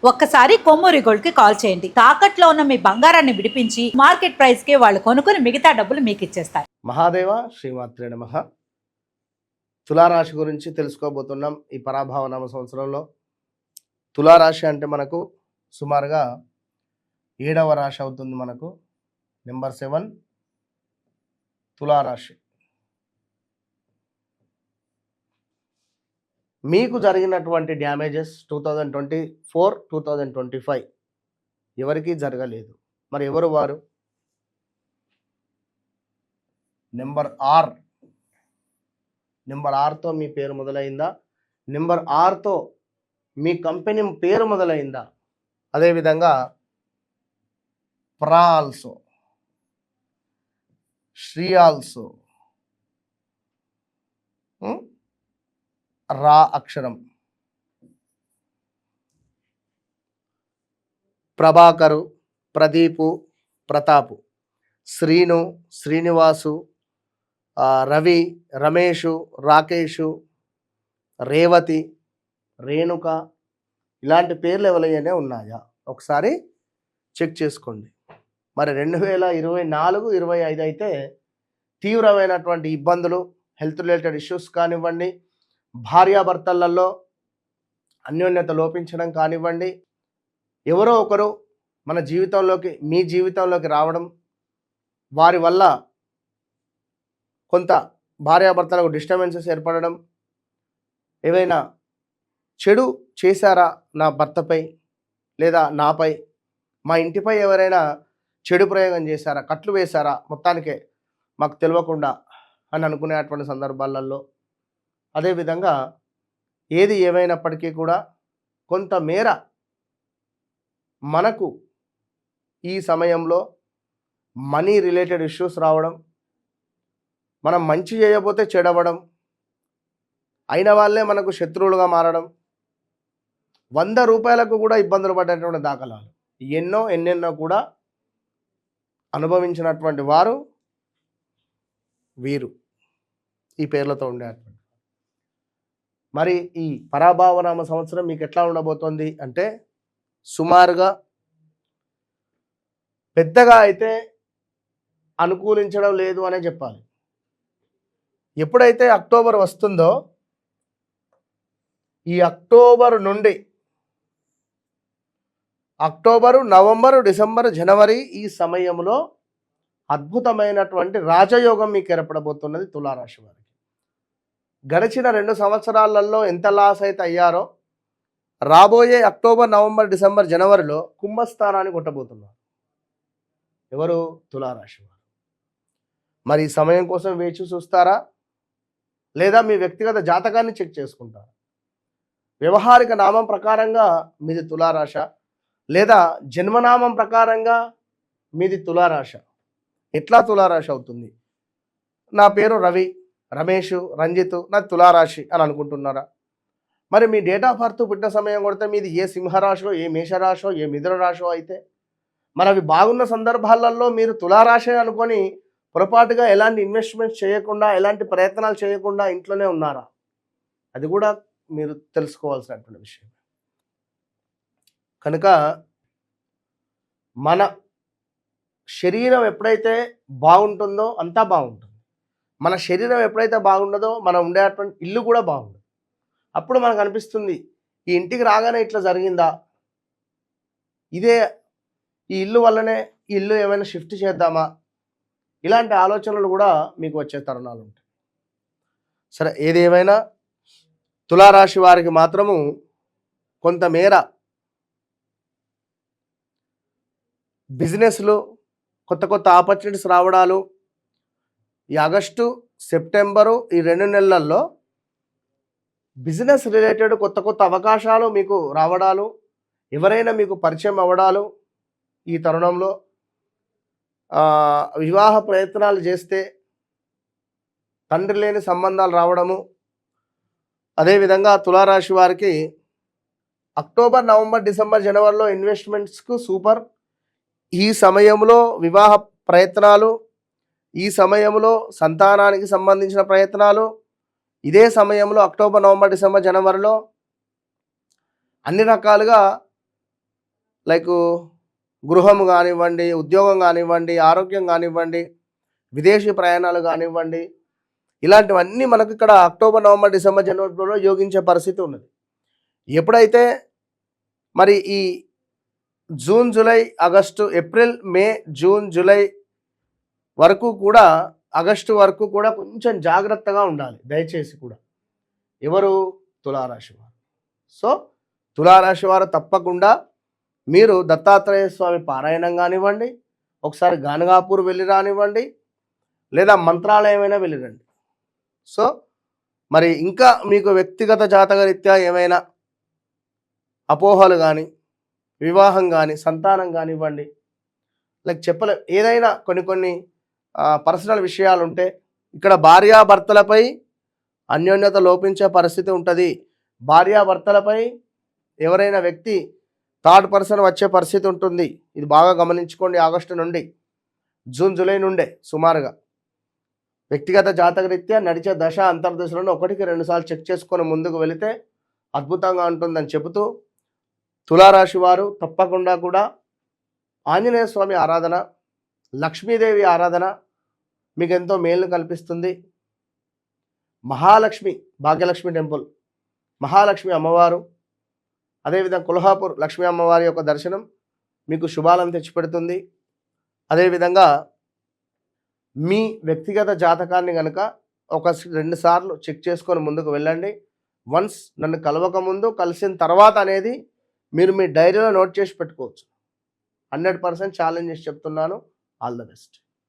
ఒక్కసారి కొమ్మూరి గోల్డ్ కి కాల్ చేయండి. తాకట్లో ఉన్న మీ బంగారాన్ని విడిపించి మార్కెట్ ప్రైస్ కి వాళ్ళు కొనుక్కుని మిగతా డబ్బులు మీకు ఇచ్చేస్తారు. మహాదేవ శ్రీమాత్రే నమః. తులారాశి గురించి తెలుసుకోబోతున్నాం ఈ పరాభవ నామ సంవత్సరంలో. తులారాశి అంటే మనకు సుమారుగా 7వ రాశి అవుతుంది. మనకు నెంబర్ 7 తులారాశి. మీకు జరిగినటువంటి డ్యామేజెస్ 2024, 2025 ఎవరికీ జరగలేదు. మరి ఎవరు వారు? నెంబర్ ఆర్తో మీ పేరు మొదలైందా? నెంబర్ ఆర్తో మీ కంపెనీ పేరు మొదలైందా? అదేవిధంగా ప్రా ఆల్సో, శ్రీ ఆల్సో, రా అక్షరం, ప్రభాకరు, ప్రదీపు, ప్రతాపు, శ్రీను, శ్రీనివాసు, రవి, రమేషు, రాకేషు, రేవతి, రేణుక, ఇలాంటి పేర్లు ఎవరైనా ఉన్నాయా ఒకసారి చెక్ చేసుకోండి. మరి 2024, 25 అయితే తీవ్రమైనటువంటి ఇబ్బందులు, హెల్త్ రిలేటెడ్ ఇష్యూస్ కానివ్వండి, భార్యాభర్తలలో అన్యోన్యత లోపించడం కానివ్వండి, ఎవరో ఒకరు మన జీవితంలోకి, మీ జీవితంలోకి రావడం, వారి వల్ల కొంత భార్యాభర్తలకు డిస్టర్బెన్సెస్ ఏర్పడడం, ఏవైనా చెడు చేశారా నా భర్తపై లేదా నాపై, మా ఇంటిపై ఎవరైనా చెడు ప్రయోగం చేశారా, కట్లు వేశారా మొత్తానికే మాకు తెలియకుండా అని అనుకునేటువంటి సందర్భాలలో, అదేవిధంగా ఏది ఏమైనప్పటికీ కూడా కొంతమేర మనకు ఈ సమయంలో మనీ రిలేటెడ్ ఇష్యూస్ రావడం, మనం మంచి చేయబోతే చెడవడం, అయిన వాళ్ళే మనకు శత్రువులుగా మారడం, 100 రూపాయలకు కూడా ఇబ్బందులు పడేటువంటి దాఖలాలు ఎన్నెన్నో కూడా అనుభవించినటువంటి వారు వీరు ఈ పేర్లతో ఉండేటువంటి. మరి ఈ పరాభవనామ సంవత్సరం మీకు ఎట్లా ఉండబోతోంది అంటే, సుమారుగా పెద్దగా అయితే అనుకూలించడం లేదు అనే చెప్పాలి. ఎప్పుడైతే అక్టోబర్ వస్తుందో, ఈ అక్టోబర్ నుండి అక్టోబరు, నవంబరు, డిసెంబరు, జనవరి ఈ సమయంలో అద్భుతమైనటువంటి రాజయోగం మీకు ఏర్పడబోతున్నది తులారాశి వారికి. గడిచిన 2 సంవత్సరాలలో ఎంత లాస్ అయితే అయ్యారో, రాబోయే అక్టోబర్, నవంబర్, డిసెంబర్, జనవరిలో కుంభస్థానాన్ని కొట్టబోతున్నారు. ఎవరు? తులారాశి వారు. మరి ఈ సమయం కోసం వేచి చూస్తారా, లేదా మీ వ్యక్తిగత జాతకాన్ని చెక్ చేసుకుంటారా? వ్యవహారిక నామం ప్రకారంగా మీది తులారాశ, లేదా జన్మనామం ప్రకారంగా మీది తులారాశ. ఎట్లా తులారాశి అవుతుంది? నా పేరు రవి, రమేష్, రంజిత్, నా తులారాశి అని అనుకుంటున్నారా? మరి మీ డేట్ ఆఫ్ బర్త్ పుట్టిన సమయం కొడితే మీది ఏ సింహరాశో, ఏ మేషరాశో, ఏ మిథున రాశో అయితే, మరి అవి బాగున్న సందర్భాలలో మీరు తులారాశి అనుకొని పొరపాటుగా ఎలాంటి ఇన్వెస్ట్మెంట్స్ చేయకుండా, ఎలాంటి ప్రయత్నాలు చేయకుండా ఇంట్లోనే ఉన్నారా? అది కూడా మీరు తెలుసుకోవాల్సినటువంటి విషయం. కనుక మన శరీరం ఎప్పుడైతే బాగుంటుందో అంతా బాగుంటుంది. మన శరీరం ఎప్పుడైతే బాగుండదో మనం ఉండేటువంటి ఇల్లు కూడా బాగుండదు. అప్పుడు మనకు అనిపిస్తుంది, ఈ ఇంటికి రాగానే ఇట్లా జరిగిందా, ఇదే ఈ ఇల్లు వల్లనే ఈ ఇల్లు ఏమైనా షిఫ్ట్ చేద్దామా, ఇలాంటి ఆలోచనలు కూడా మీకు వచ్చే తరుణాలు ఉంటాయి. సరే, ఏదేమైనా తులారాశి వారికి మాత్రము కొంతమేర బిజినెస్లు, కొత్త ఆపర్చునిటీస్ రావడాలు, ఈ ఆగస్టు, సెప్టెంబరు ఈ 2 నెలల్లో బిజినెస్ రిలేటెడ్ కొత్త అవకాశాలు మీకు రావడాలు, ఎవరైనా మీకు పరిచయం అవ్వడాలు, ఈ తరుణంలో వివాహ ప్రయత్నాలు చేస్తే తండ్రి లేని సంబంధాలు రావడము. అదేవిధంగా తులారాశి వారికి అక్టోబర్, నవంబర్, డిసెంబర్, జనవరిలో ఇన్వెస్ట్మెంట్స్కు సూపర్. ఈ సమయంలో వివాహ ప్రయత్నాలు, ఈ సమయంలో సంతానానికి సంబంధించిన ప్రయత్నాలు, ఇదే సమయంలో అక్టోబర్, నవంబర్, డిసెంబర్, జనవరిలో అన్ని రకాలుగా లైక్ గృహం కానివ్వండి, ఉద్యోగం కానివ్వండి, ఆరోగ్యం కానివ్వండి, విదేశీ ప్రయాణాలు కానివ్వండి, ఇలాంటివన్నీ మనకు ఇక్కడ అక్టోబర్, నవంబర్, డిసెంబర్, జనవరిలో యోగించే పరిస్థితి ఉన్నది. ఎప్పుడైతే మరి ఈ జూన్, జూలై, ఆగస్టు, ఏప్రిల్, మే, జూన్, జూలై వరకు కూడా, ఆగస్టు వరకు కూడా కొంచెం జాగ్రత్తగా ఉండాలి దయచేసి కూడా. ఎవరు? తులారాశి వారు. సో తులారాశి వారు తప్పకుండా మీరు దత్తాత్రేయ స్వామి పారాయణం కానివ్వండి, ఒకసారి గానగాపూర్ వెళ్ళి రానివ్వండి, లేదా మంత్రాలయమైనా వెళ్ళిరండి. సో మరి ఇంకా మీకు వ్యక్తిగత జాతకరీత్యా ఏమైనా అపోహలు కానీ, వివాహం కానీ, సంతానం కానివ్వండి, లైక్ చెప్పలే ఏదైనా కొన్ని పర్సనల్ విషయాలు ఉంటే, ఇక్కడ భార్యాభర్తలపై అన్యోన్యత లోపించే పరిస్థితి ఉంటుంది. భార్యాభర్తలపై ఎవరైనా వ్యక్తి థర్డ్ పర్సన్ వచ్చే పరిస్థితి ఉంటుంది. ఇది బాగా గమనించుకోండి. ఆగస్టు నుండి జూన్, జూలై నుండే సుమారుగా వ్యక్తిగత జాతకరీత్యా నడిచే దశ అంతర్దశలను 1-2 సార్లు చెక్ చేసుకొని ముందుకు వెళితే అద్భుతంగా ఉంటుందని చెబుతూ, తులారాశి వారు తప్పకుండా కూడా ఆంజనేయ స్వామి ఆరాధన, లక్ష్మీదేవి ఆరాధన మీకు ఎంతో మేలు కల్పిస్తుంది. మహాలక్ష్మి, భాగ్యలక్ష్మి టెంపుల్, మహాలక్ష్మి అమ్మవారు, అదేవిధంగా కొల్హాపూర్ లక్ష్మీ అమ్మవారి యొక్క దర్శనం మీకు శుభాలను తెచ్చిపెడుతుంది. అదేవిధంగా మీ వ్యక్తిగత జాతకాన్ని కనుక 1-2 సార్లు చెక్ చేసుకొని ముందుకు వెళ్ళండి. వన్స్ నన్ను కలవక ముందు, కలిసిన తర్వాత అనేది మీరు మీ డైరీలో నోట్ చేసి పెట్టుకోవచ్చు. 100% ఛాలెంజ్ చేసి చెప్తున్నాను. All the best.